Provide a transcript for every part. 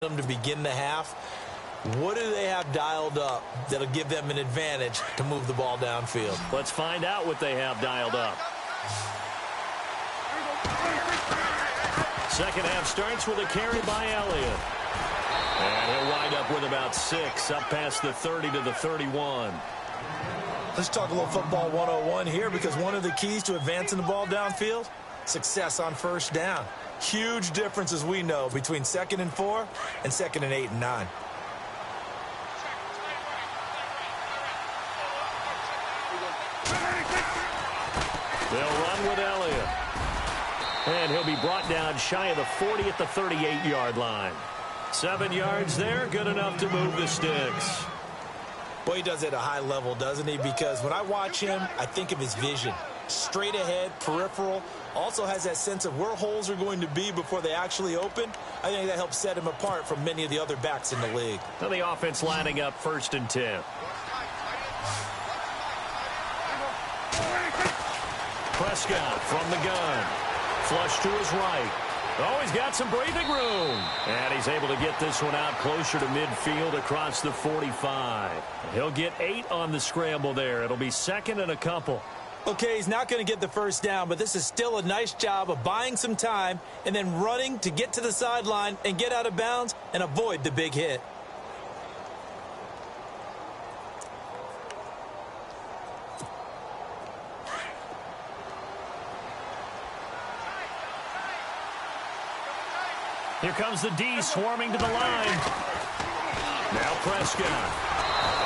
them to begin the half. What do they have dialed up that'll give them an advantage to move the ball downfield? Let's find out what they have dialed up. Second half starts with a carry by Elliott. And he'll wind up with about 6, up past the 30 to the 31. Let's talk a little football 101 here, because one of the keys to advancing the ball downfield, success on first down. Huge difference, as we know, between 2nd and 4 and 2nd and 8 and 9. They'll run with Elliott. And he'll be brought down shy of the 40 at the 38-yard line. 7 yards there, good enough to move the sticks. Boy, he does it at a high level, doesn't he? Because when I watch him, I think of his vision. Straight ahead, peripheral. Also has that sense of where holes are going to be before they actually open. I think that helps set him apart from many of the other backs in the league. Now the offense lining up 1st and 10. Prescott from the gun. Flush to his right. Oh, he's got some breathing room. And he's able to get this one out closer to midfield across the 45. He'll get 8 on the scramble there. It'll be 2nd and a couple. Okay, he's not going to get the first down, but this is still a nice job of buying some time and then running to get to the sideline and get out of bounds and avoid the big hit. Here comes the D swarming to the line. Now Prescott.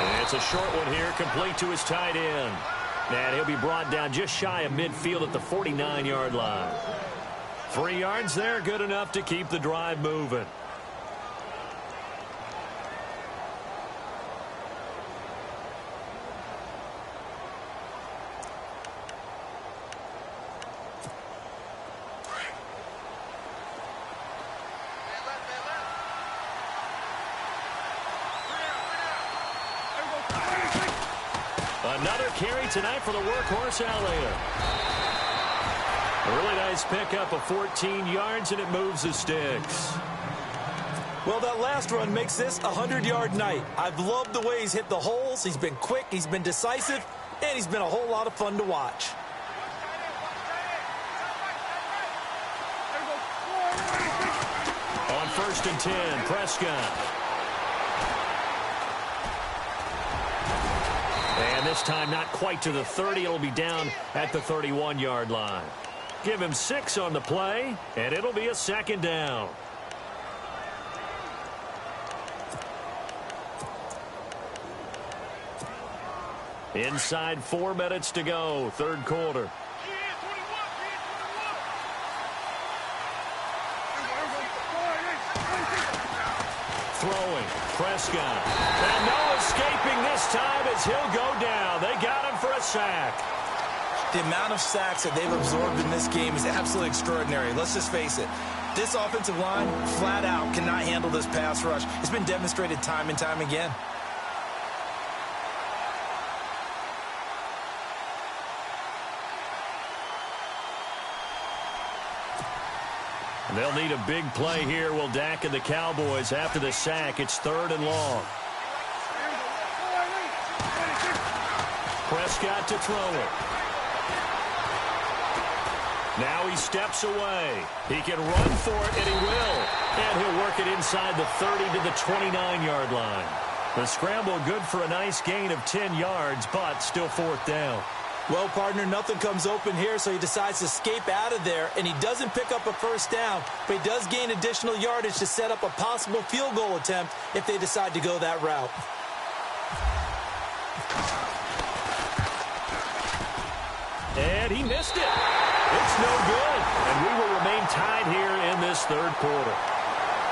And it's a short one here, complete to his tight end. And he'll be brought down just shy of midfield at the 49-yard line. 3 yards there, good enough to keep the drive moving. Another carry tonight for the workhorse Elliott. A really nice pickup of 14 yards, and it moves the sticks. Well, that last run makes this a 100-yard night. I've loved the way he's hit the holes. He's been quick, he's been decisive, and he's been a whole lot of fun to watch. On 1st and 10, Prescott. And this time not quite to the 30. It'll be down at the 31-yard line. Give him 6 on the play, and it'll be a 2nd down. Inside 4 minutes to go, 3rd quarter. Throwing, Prescott. And no escaping this time as he'll go down. They got him for a sack. The amount of sacks that they've absorbed in this game is absolutely extraordinary. Let's just face it. This offensive line, flat out, cannot handle this pass rush. It's been demonstrated time and time again. They'll need a big play here, will Dak and the Cowboys. After the sack, it's 3rd and long. Prescott to throw it. Now he steps away. He can run for it, and he will. And he'll work it inside the 30 to the 29-yard line. The scramble good for a nice gain of 10 yards, but still 4th down. Well, partner, nothing comes open here, so he decides to escape out of there, and he doesn't pick up a first down, but he does gain additional yardage to set up a possible field goal attempt if they decide to go that route. And he missed it. It's no good, and we will remain tied here in this 3rd quarter.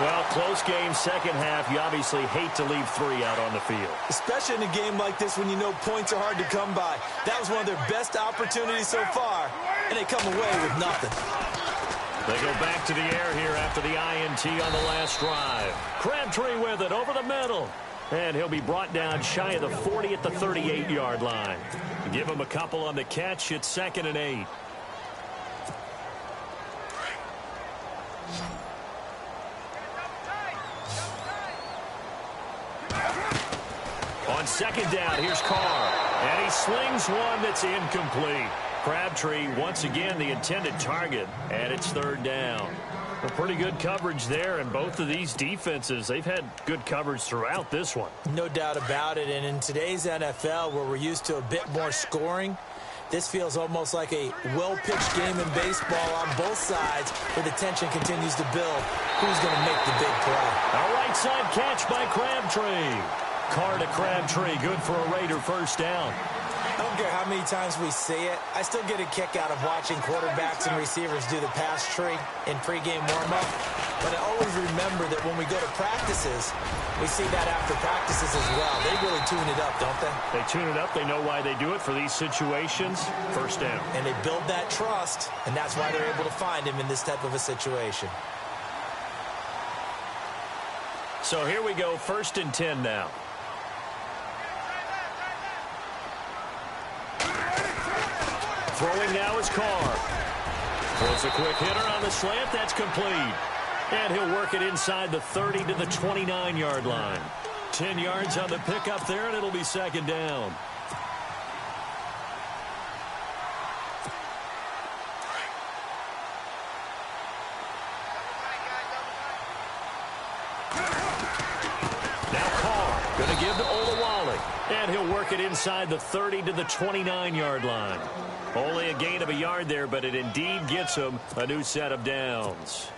Well, close game, 2nd half. You obviously hate to leave 3 out on the field. Especially in a game like this when you know points are hard to come by. That was one of their best opportunities so far, and they come away with nothing. They go back to the air here after the INT on the last drive. Crabtree with it over the middle. And he'll be brought down shy of the 40 at the 38-yard line. Give him a couple on the catch. It's 2nd and 8. On second down, here's Carr. And he slings one that's incomplete. Crabtree, once again, the intended target, and it's third down. Well, pretty good coverage there, and both of these defenses, they've had good coverage throughout this one. No doubt about it, and in today's NFL, where we're used to a bit more scoring, this feels almost like a well-pitched game in baseball on both sides, where the tension continues to build. Who's going to make the big play? A right side catch by Crabtree. Carr to Crabtree, good for a Raider first down. I don't care how many times we see it. I still get a kick out of watching quarterbacks and receivers do the pass tree in pregame warm-up. But I always remember that when we go to practices, we see that after practices as well. They really tune it up, don't they? They tune it up. They know why they do it for these situations. First down. And they build that trust, and that's why they're able to find him in this type of a situation. So here we go, 1st and 10 now. Throwing now is Carr. Throws a quick hitter on the slant. That's complete. And he'll work it inside the 30 to the 29-yard line. 10 yards on the pickup there, and it'll be second down. Now Carr going to give to Olawale. And he'll work it inside the 30 to the 29-yard line. Only a gain of a yard there, but it indeed gets him a new set of downs.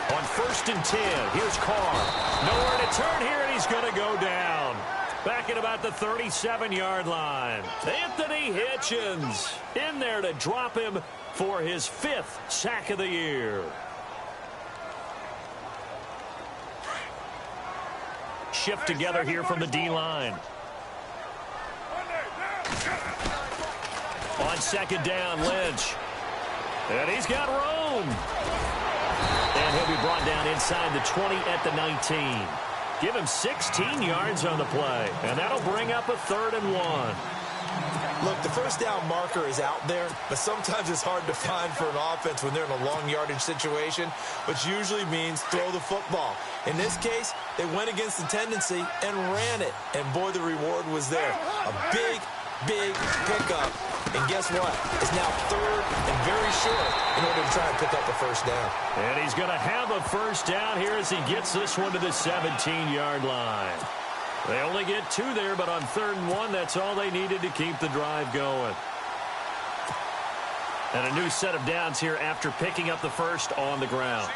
On 1st and 10, here's Carr. Nowhere to turn here, and he's going to go down. Back at about the 37-yard line. Anthony Hitchens in there to drop him for his 5th sack of the year. Shift together here from the D-line. On second down, Lynch. And he's got room. And he'll be brought down inside the 20 at the 19. Give him 16 yards on the play, and that'll bring up a 3rd and 1. Look, the first down marker is out there, but sometimes it's hard to find for an offense when they're in a long yardage situation, which usually means throw the football. In this case, they went against the tendency and ran it, and boy, the reward was there. A big pickup, and guess what? It's now 3rd and very short in order to try and pick up a first down. And he's going to have a first down here as he gets this one to the 17-yard line. They only get 2 there, but on 3rd and 1, that's all they needed to keep the drive going. And a new set of downs here after picking up the first on the ground.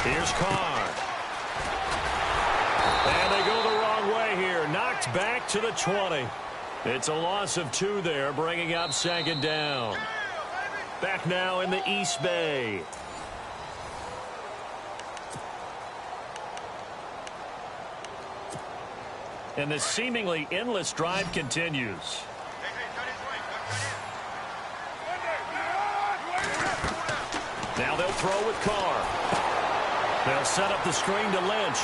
Here's Carr. And they go the wrong way here. Knocked back to the 20. It's a loss of 2 there, bringing up second down. Back now in the East Bay. And the seemingly endless drive continues. Now they'll throw with Carr. They'll set up the screen to Lynch.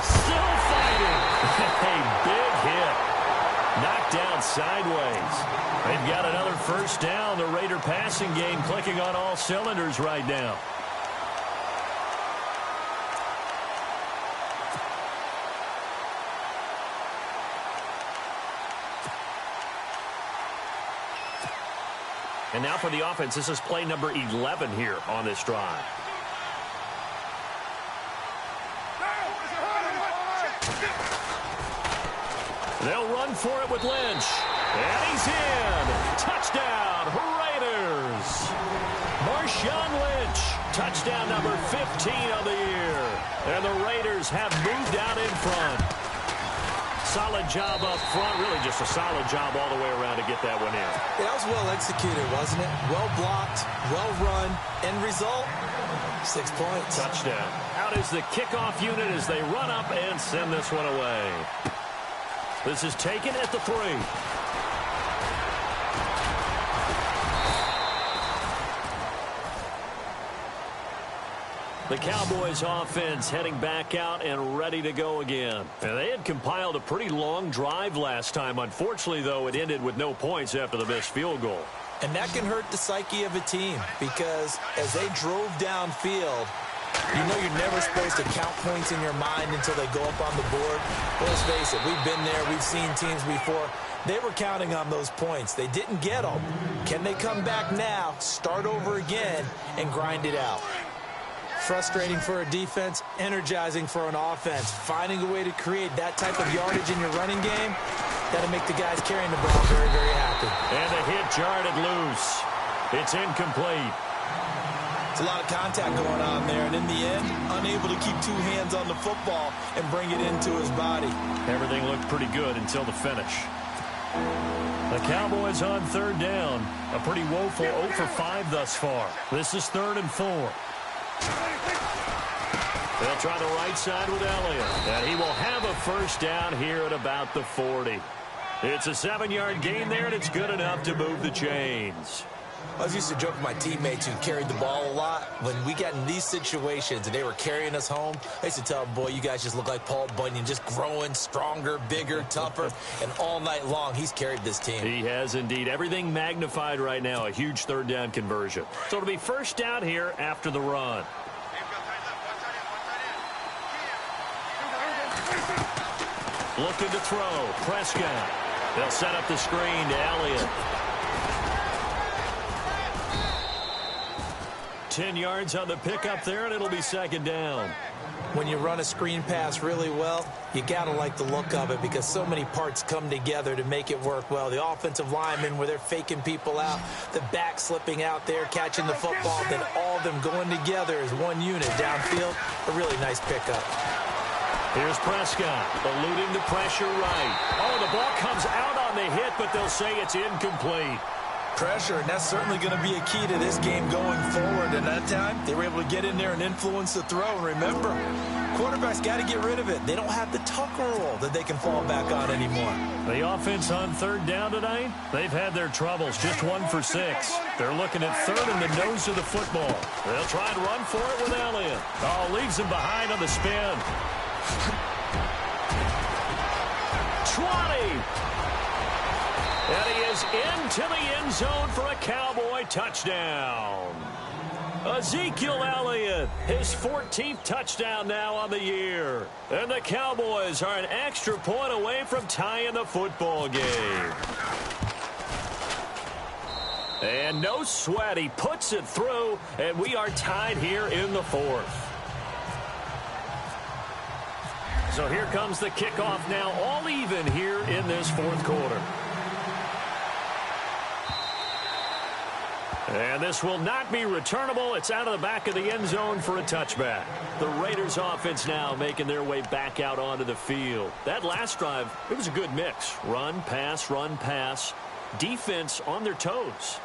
Still fighting. A big hit. Knocked down sideways. They've got another first down. The Raider passing game clicking on all cylinders right now. And now for the offense, this is play number 11 here on this drive. They'll run for it with Lynch. And he's in. Touchdown, Raiders. Marshawn Lynch, touchdown number 15 of the year. And the Raiders have moved out in front. Solid job up front, really just a solid job all the way around to get that one in. Yeah, that was well executed, wasn't it? Well blocked, well run. End result, 6 points. Touchdown. Out is the kickoff unit as they run up and send this one away. This is taken at the 3. The Cowboys offense heading back out and ready to go again. And they had compiled a pretty long drive last time. Unfortunately, though, it ended with no points after the missed field goal. And that can hurt the psyche of a team because as they drove downfield, you know you're never supposed to count points in your mind until they go up on the board. Well, let's face it, we've been there. We've seen teams before. They were counting on those points. They didn't get them. Can they come back now, start over again, and grind it out? Frustrating for a defense, energizing for an offense. Finding a way to create that type of yardage in your running game, that'll make the guys carrying the ball very, very happy. And the hit jarred it loose. It's incomplete. It's a lot of contact going on there, and in the end, unable to keep two hands on the football and bring it into his body. Everything looked pretty good until the finish. The Cowboys on third down. A pretty woeful 0 for 5 thus far. This is 3rd and 4. They'll try the right side with Elliott. And he will have a first down here at about the 40. It's a 7-yard gain there, and it's good enough to move the chains. I was used to joke with my teammates who carried the ball a lot. When we got in these situations and they were carrying us home, I used to tell them, boy, you guys just look like Paul Bunyan, just growing stronger, bigger, tougher. And all night long, he's carried this team. He has indeed. Everything magnified right now, a huge third down conversion. So it'll be first down here after the run. Looking to throw. Prescott. They'll set up the screen to Elliott. 10 yards on the pickup there, and it'll be second down. When you run a screen pass really well, you got to like the look of it because so many parts come together to make it work well. The offensive linemen where they're faking people out, the back slipping out there, catching the football, then all of them going together as one unit downfield. A really nice pickup. Here's Prescott, eluding the pressure right. Oh, the ball comes out on the hit, but they'll say it's incomplete. Pressure, and that's certainly going to be a key to this game going forward. And that time, they were able to get in there and influence the throw. And remember, quarterbacks got to get rid of it. They don't have the Tucker rule that they can fall back on anymore. The offense on third down tonight, they've had their troubles, just 1 for 6. They're looking at third in the nose of the football. They'll try and run for it with Elliott. Oh, leaves him behind on the spin. 20. And he is into the end zone for a Cowboy touchdown. Ezekiel Elliott, his 14th touchdown now on the year. And the Cowboys are an extra point away from tying the football game. And no sweat, he puts it through, and we are tied here in the 4th. So here comes the kickoff now, all even here in this 4th quarter. And this will not be returnable. It's out of the back of the end zone for a touchback. The Raiders offense now making their way back out onto the field. That last drive, it was a good mix. Run, pass, defense on their toes.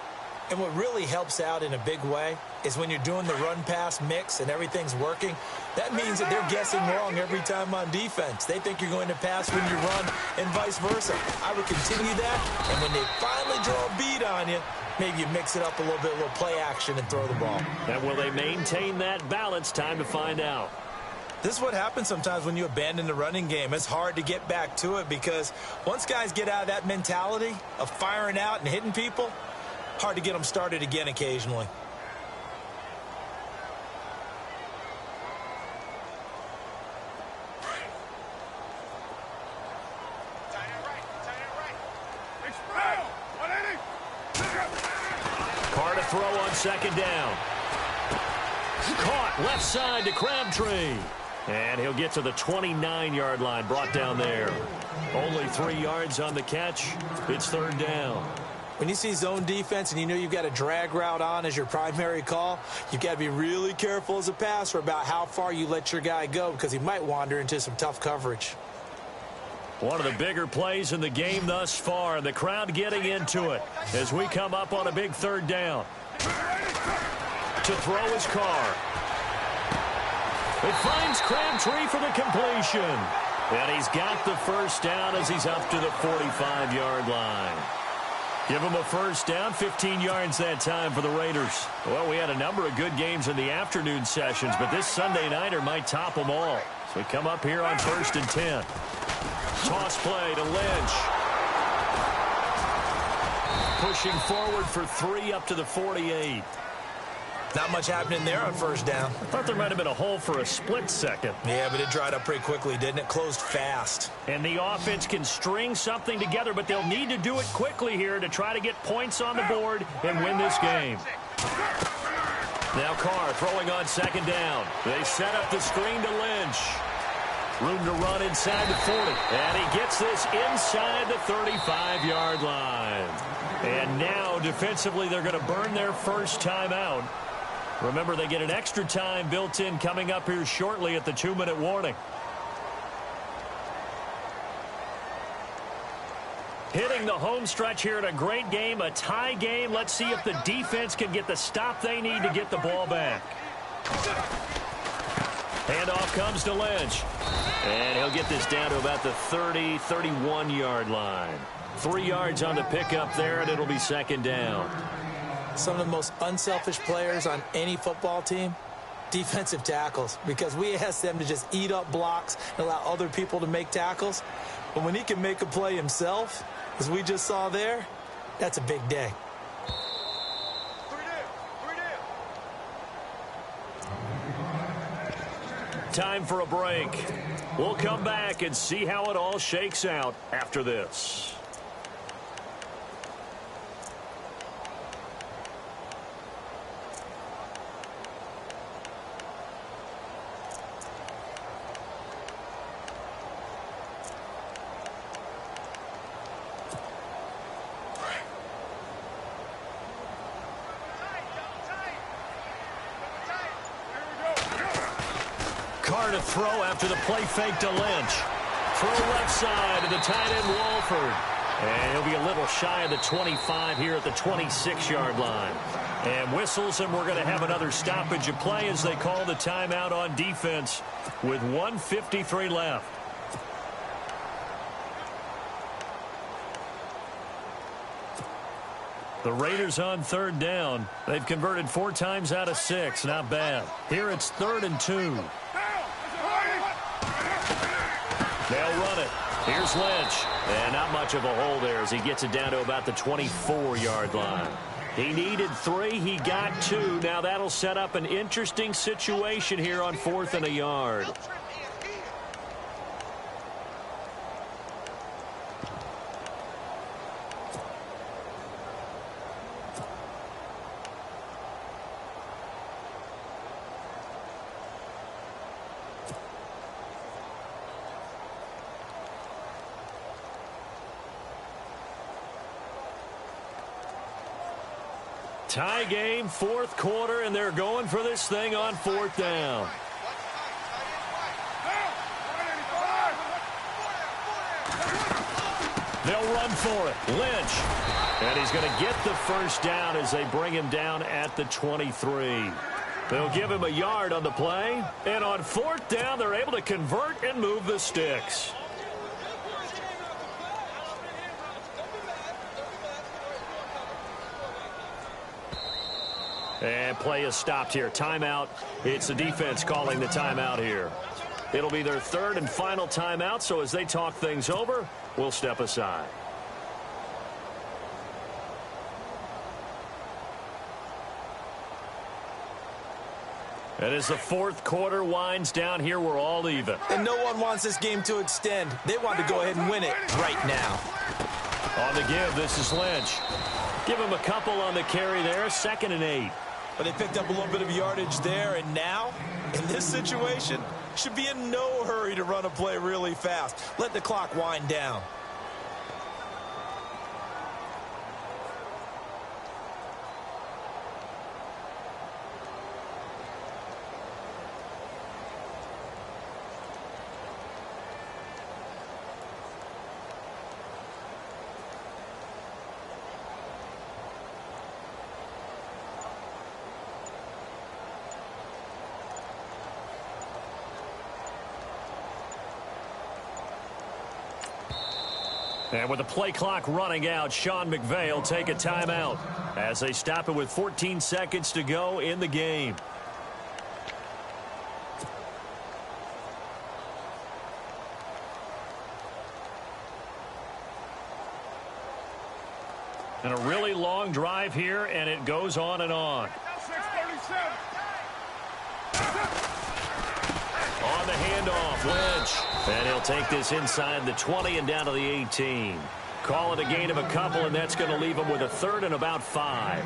And what really helps out in a big way is when you're doing the run-pass mix and everything's working, that means that they're guessing wrong every time on defense. They think you're going to pass when you run and vice versa. I would continue that, and when they finally draw a bead on you, maybe you mix it up a little bit, a little play action, and throw the ball. And will they maintain that balance? Time to find out. This is what happens sometimes when you abandon the running game. It's hard to get back to it because once guys get out of that mentality of firing out and hitting people, hard to get them started again occasionally. Carr to throw on second down. Caught left side to Crabtree. And he'll get to the 29-yard line, brought down there. Only 3 yards on the catch. It's third down. When you see zone defense and you know you've got a drag route on as your primary call, you've got to be really careful as a passer about how far you let your guy go because he might wander into some tough coverage. One of the bigger plays in the game thus far, and the crowd getting into it as we come up on a big third down. To throw his Carr. It finds Crabtree for the completion. And he's got the first down as he's up to the 45-yard line. Give them a first down, 15 yards that time for the Raiders. Well, we had a number of good games in the afternoon sessions, but this Sunday nighter might top them all. So we come up here on 1st and 10. Toss play to Lynch. Pushing forward for 3 up to the 48. Not much happening there on first down. I thought there might have been a hole for a split second. Yeah, but it dried up pretty quickly, didn't it? Closed fast. And the offense can string something together, but they'll need to do it quickly here to try to get points on the board and win this game. Now Carr throwing on 2nd down. They set up the screen to Lynch. Room to run inside the 40. And he gets this inside the 35-yard line. And now, defensively, they're going to burn their first timeout. Remember, they get an extra time built in coming up here shortly at the 2-minute warning. Hitting the home stretch here in a great game, a tie game. Let's see if the defense can get the stop they need to get the ball back. Handoff comes to Lynch. And he'll get this down to about the 30, 31-yard line. 3 yards on the pickup there, and it'll be 2nd down. Some of the most unselfish players on any football team, defensive tackles, because we ask them to just eat up blocks and allow other people to make tackles. But when he can make a play himself, as we just saw there, that's a big day. Time for a break. We'll come back and see how it all shakes out after this. Carr to throw after the play fake to Lynch. Throw left side to the tight end Walford. And he'll be a little shy of the 25 here at the 26-yard line. And whistles, and we're going to have another stoppage of play as they call the timeout on defense with 1:53 left. The Raiders on 3rd down. They've converted 4 times out of 6. Not bad. Here it's 3rd and 2. They'll run it. Here's Lynch. And not much of a hole there as he gets it down to about the 24-yard line. He needed 3. He got 2. Now that'll set up an interesting situation here on 4th and a yard. Tie game, 4th quarter, and they're going for this thing on 4th down. They'll run for it. Lynch. And he's going to get the first down as they bring him down at the 23. They'll give him a yard on the play. And on 4th down, they're able to convert and move the sticks. And play is stopped here. Timeout. It's the defense calling the timeout here. It'll be their 3rd and final timeout, so as they talk things over, we'll step aside. And as the 4th quarter winds down here, we're all even. And no one wants this game to extend. They want to go ahead and win it right now. On the give, this is Lynch. Give him a couple on the carry there, 2nd and 8. But they picked up a little bit of yardage there, and now, in this situation, should be in no hurry to run a play really fast. Let the clock wind down. And with the play clock running out, Sean McVay will take a timeout as they stop it with 14 seconds to go in the game. And a really long drive here, and it goes on and on. On the handoff, Lynch. And he'll take this inside the 20 and down to the 18. Call it a gain of a couple, and that's going to leave him with a third and about 5.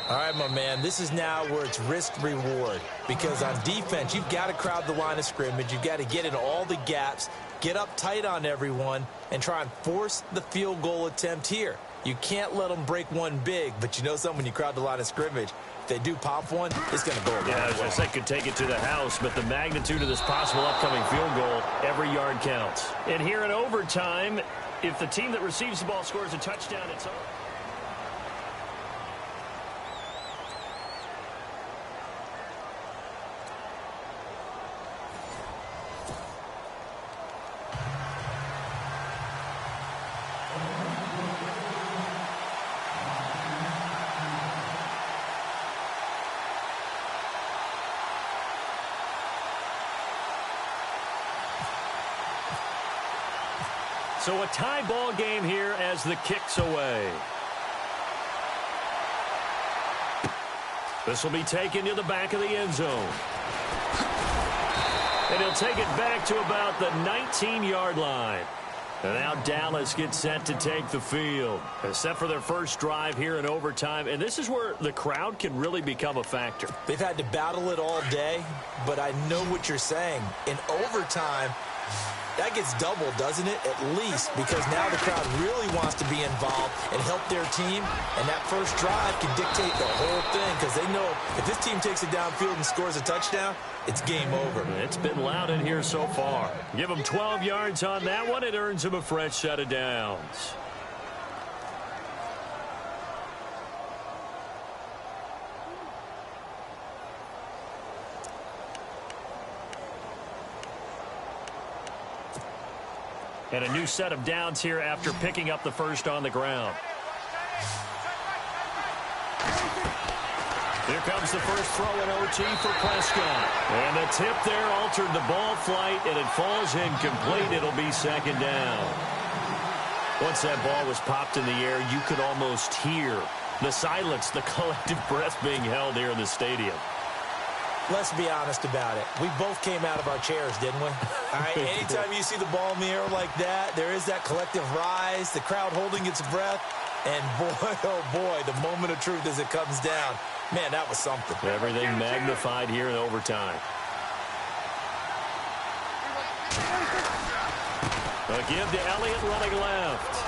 All right, my man, this is now where it's risk-reward. Because on defense, you've got to crowd the line of scrimmage. You've got to get in all the gaps, get up tight on everyone, and try and force the field goal attempt here. You can't let them break one big, but you know something, when you crowd the line of scrimmage, if they do pop one, it's going to go away. Yeah, as I said, could take it to the house, but the magnitude of this possible upcoming field goal, every yard counts. And here in overtime, if the team that receives the ball scores a touchdown, it's over. So a tie ball game here as the kick's away. This will be taken to the back of the end zone. And he'll take it back to about the 19-yard line. And now Dallas gets set to take the field. Except for their first drive here in overtime. And this is where the crowd can really become a factor. They've had to battle it all day, but I know what you're saying. In overtime, that gets doubled, doesn't it? At least, because now the crowd really wants to be involved and help their team. And that first drive can dictate the whole thing, because they know if this team takes it downfield and scores a touchdown, it's game over. It's been loud in here so far. Give them 12 yards on that one. It earns them a fresh set of downs. And a new set of downs here after picking up the first on the ground. Here comes the first throw in OT for Prescott. And the tip there altered the ball flight, and it falls incomplete. It'll be second down. Once that ball was popped in the air, you could almost hear the silence, the collective breath being held here in the stadium. Let's be honest about it. We both came out of our chairs, didn't we? All right, anytime you see the ball in the air like that, there is that collective rise, the crowd holding its breath, and boy, oh boy, the moment of truth as it comes down. Man, that was something. Everything magnified here in overtime. A give to Elliott running left.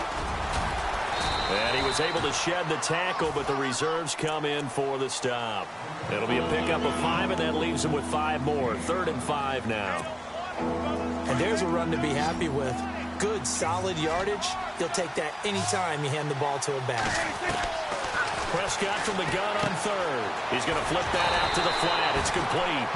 And he was able to shed the tackle, but the reserves come in for the stop. It'll be a pickup of 5, and that leaves him with 5 more. 3rd and 5 now. And there's a run to be happy with. Good, solid yardage. He'll take that anytime you hand the ball to a back. Prescott from the gun on 3rd. He's going to flip that out to the flat. It's complete.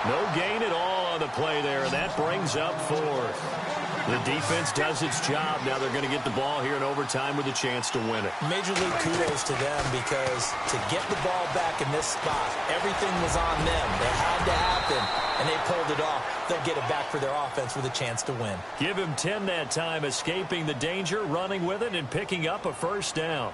No gain at all on the play there, and that brings up 4th. The defense does its job. Now they're going to get the ball here in overtime with a chance to win it. Major league kudos to them, because to get the ball back in this spot, everything was on them. It had to happen, and they pulled it off. They'll get it back for their offense with a chance to win. Give him 10 that time, escaping the danger, running with it, and picking up a first down.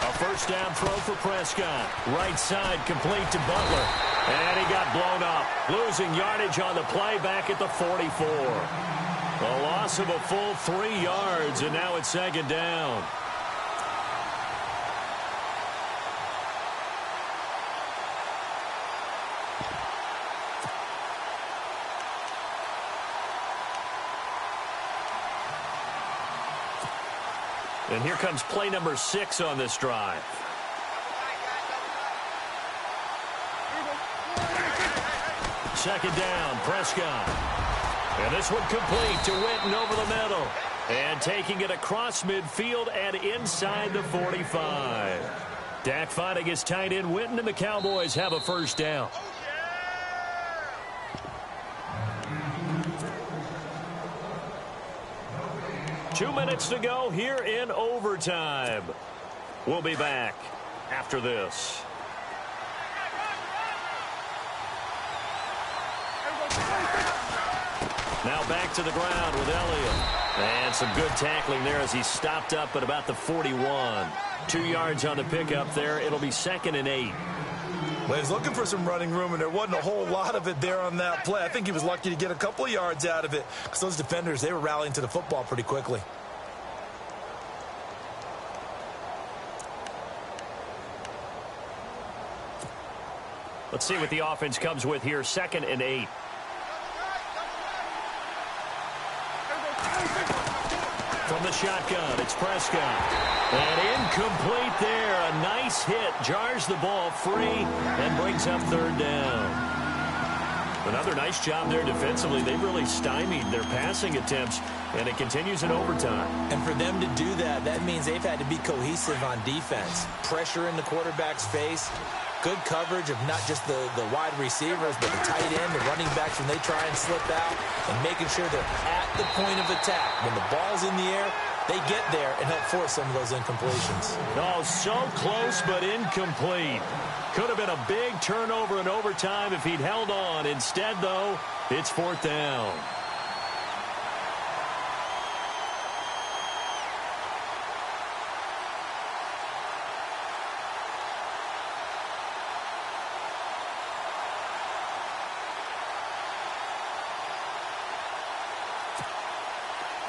A first down throw for Prescott. Right side complete to Butler. And he got blown up. Losing yardage on the play back at the 44. A loss of a full 3 yards, and now it's second down. And here comes play number 6 on this drive. Second down, Prescott. And this one complete to Witten over the middle. And taking it across midfield and inside the 45. Dak finding his tight end Witten, and the Cowboys have a first down. Two minutes to go here in overtime. We'll be back after this. Now back to the ground with Elliott. And some good tackling there as he stopped up at about the 41. 2 yards on the pickup there. It'll be 2nd and 8. Well, he was looking for some running room, and there wasn't a whole lot of it there on that play. I think he was lucky to get a couple of yards out of it because those defenders, they were rallying to the football pretty quickly. Let's see what the offense comes with here. 2nd and 8. From the shotgun, it's Prescott. And incomplete there. A nice hit. Jars the ball free and brings up 3rd down. Another nice job there defensively. They really stymied their passing attempts, and it continues in overtime. And for them to do that, that means they've had to be cohesive on defense. Pressure in the quarterback's face. Good coverage of not just the wide receivers, but the tight end, the running backs when they try and slip out, and making sure they're at the point of attack. When the ball's in the air, they get there and help force some of those incompletions. Oh, so close but incomplete. Could have been a big turnover in overtime if he'd held on. Instead, though, it's 4th down.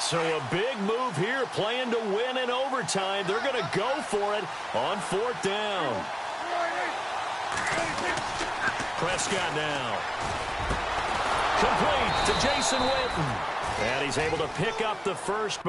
So a big move here, playing to win in overtime. They're going to go for it on 4th down. Prescott now. Complete to Jason Witten. And he's able to pick up the first.